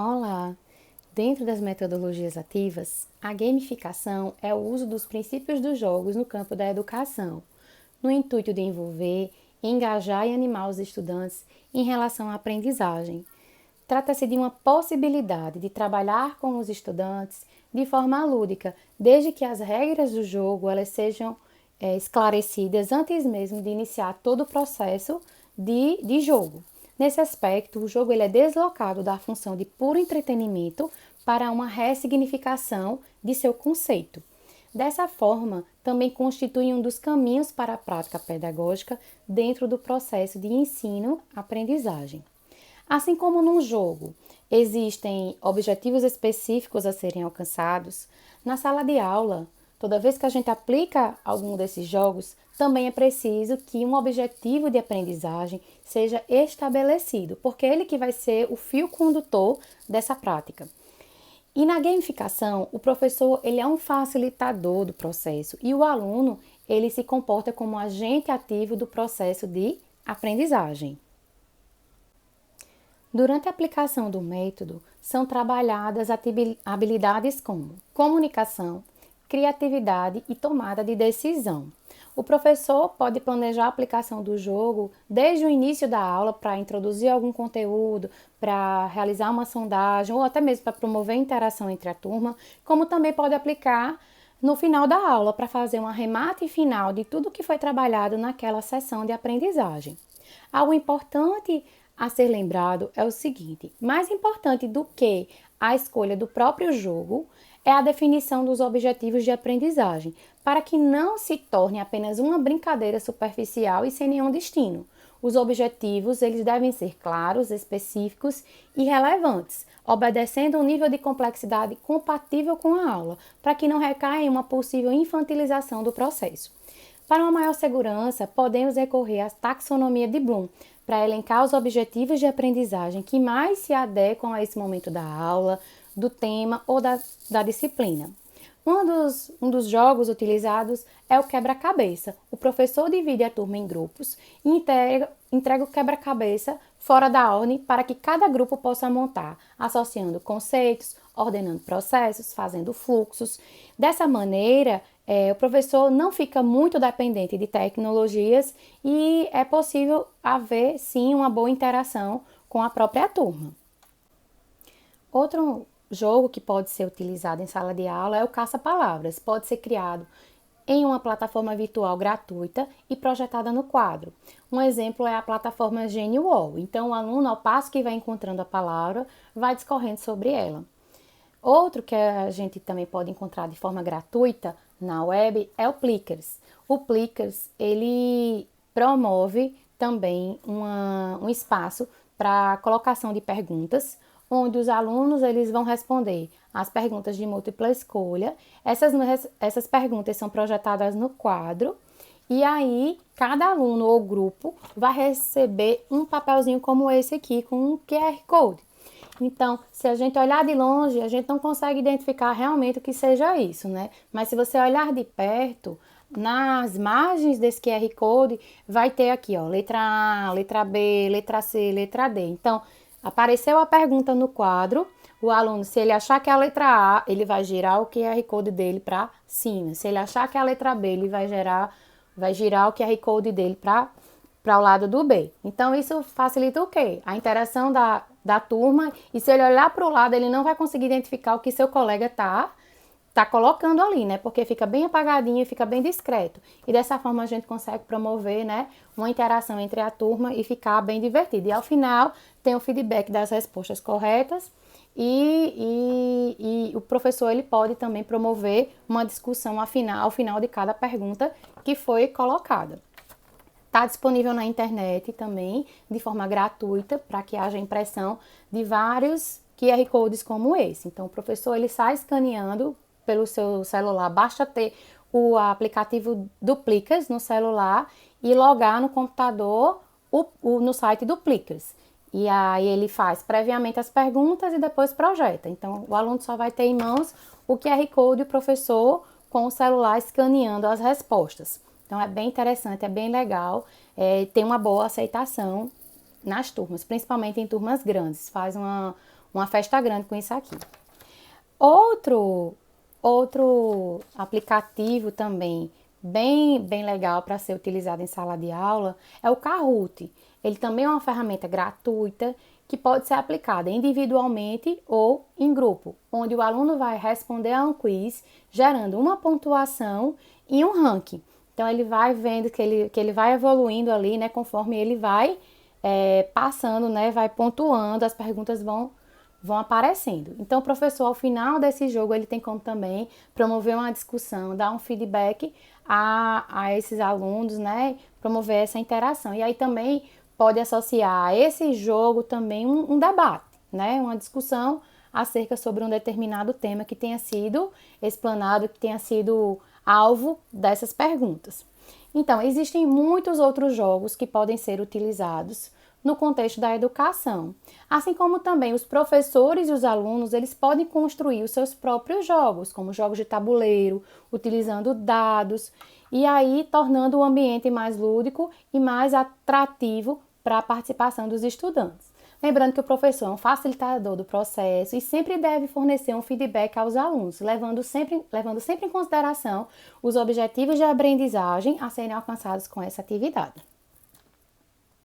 Olá! Dentro das metodologias ativas, a gamificação é o uso dos princípios dos jogos no campo da educação, no intuito de envolver, engajar e animar os estudantes em relação à aprendizagem. Trata-se de uma possibilidade de trabalhar com os estudantes de forma lúdica, desde que as regras do jogo elas sejam esclarecidas antes mesmo de iniciar todo o processo de jogo. Nesse aspecto, o jogo ele é deslocado da função de puro entretenimento para uma ressignificação de seu conceito. Dessa forma, também constitui um dos caminhos para a prática pedagógica dentro do processo de ensino-aprendizagem. Assim como num jogo existem objetivos específicos a serem alcançados, na sala de aula, toda vez que a gente aplica algum desses jogos, também é preciso que um objetivo de aprendizagem seja estabelecido, porque é ele que vai ser o fio condutor dessa prática. E na gamificação, o professor ele é um facilitador do processo e o aluno ele se comporta como agente ativo do processo de aprendizagem. Durante a aplicação do método, são trabalhadas habilidades como comunicação, criatividade e tomada de decisão. O professor pode planejar a aplicação do jogo desde o início da aula para introduzir algum conteúdo, para realizar uma sondagem ou até mesmo para promover interação entre a turma, como também pode aplicar no final da aula para fazer um arremate final de tudo que foi trabalhado naquela sessão de aprendizagem. Algo importante a ser lembrado é o seguinte: mais importante do que a escolha do próprio jogo é a definição dos objetivos de aprendizagem, para que não se torne apenas uma brincadeira superficial e sem nenhum destino. Os objetivos eles devem ser claros, específicos e relevantes, obedecendo um nível de complexidade compatível com a aula, para que não recaia em uma possível infantilização do processo. Para uma maior segurança, podemos recorrer à taxonomia de Bloom, para elencar os objetivos de aprendizagem que mais se adequam a esse momento da aula, do tema ou da disciplina. Um dos jogos utilizados é o quebra-cabeça. O professor divide a turma em grupos e entrega o quebra-cabeça fora da ordem para que cada grupo possa montar, associando conceitos, ordenando processos, fazendo fluxos. Dessa maneira, o professor não fica muito dependente de tecnologias e é possível haver, sim, uma boa interação com a própria turma. Outro jogo que pode ser utilizado em sala de aula é o caça-palavras. Pode ser criado em uma plataforma virtual gratuita e projetada no quadro. Um exemplo é a plataforma GeniWall. Então, o aluno, ao passo que vai encontrando a palavra, vai discorrendo sobre ela. Outro que a gente também pode encontrar de forma gratuita na web é o Plickers. O Plickers, ele promove também um espaço para colocação de perguntas, onde os alunos eles vão responder as perguntas de múltipla escolha. Essas perguntas são projetadas no quadro e aí cada aluno ou grupo vai receber um papelzinho como esse aqui com um QR Code. Então, se a gente olhar de longe, a gente não consegue identificar realmente o que seja isso, né? Mas se você olhar de perto, nas margens desse QR Code, vai ter aqui, ó, letra A, letra B, letra C, letra D. Então, apareceu a pergunta no quadro, o aluno, se ele achar que é a letra A, ele vai girar o QR Code dele para cima. Se ele achar que é a letra B, ele vai girar o QR Code dele para o lado do B. Então, isso facilita o quê? A interação da turma, e se ele olhar para o lado, ele não vai conseguir identificar o que seu colega tá colocando ali, né? Porque fica bem apagadinho e fica bem discreto. E dessa forma a gente consegue promover, né, uma interação entre a turma e ficar bem divertido. E ao final tem o feedback das respostas corretas e o professor ele pode também promover uma discussão ao final de cada pergunta que foi colocada. Está disponível na internet também, de forma gratuita, para que haja impressão de vários QR Codes como esse. Então, o professor ele sai escaneando pelo seu celular, basta ter o aplicativo do Plickers no celular e logar no computador no site do Plickers. E aí ele faz previamente as perguntas e depois projeta. Então, o aluno só vai ter em mãos o QR Code e o professor com o celular escaneando as respostas. Então, é bem interessante, é bem legal, tem uma boa aceitação nas turmas, principalmente em turmas grandes. Faz uma festa grande com isso aqui. Outro aplicativo também bem legal para ser utilizado em sala de aula é o Kahoot. Ele também é uma ferramenta gratuita que pode ser aplicada individualmente ou em grupo, onde o aluno vai responder a um quiz, gerando uma pontuação e um ranking. Então, ele vai vendo que ele vai evoluindo ali, né, conforme ele vai passando, né, vai pontuando, as perguntas vão aparecendo. Então, o professor, ao final desse jogo, ele tem como também promover uma discussão, dar um feedback a esses alunos, né, promover essa interação. E aí também pode associar a esse jogo também um debate, né, uma discussão acerca sobre um determinado tema que tenha sido explanado, que tenha sido alvo dessas perguntas. Então, existem muitos outros jogos que podem ser utilizados no contexto da educação. Assim como também os professores e os alunos, eles podem construir os seus próprios jogos, como jogos de tabuleiro, utilizando dados, e aí tornando o ambiente mais lúdico e mais atrativo para a participação dos estudantes. Lembrando que o professor é um facilitador do processo e sempre deve fornecer um feedback aos alunos, levando sempre em consideração os objetivos de aprendizagem a serem alcançados com essa atividade.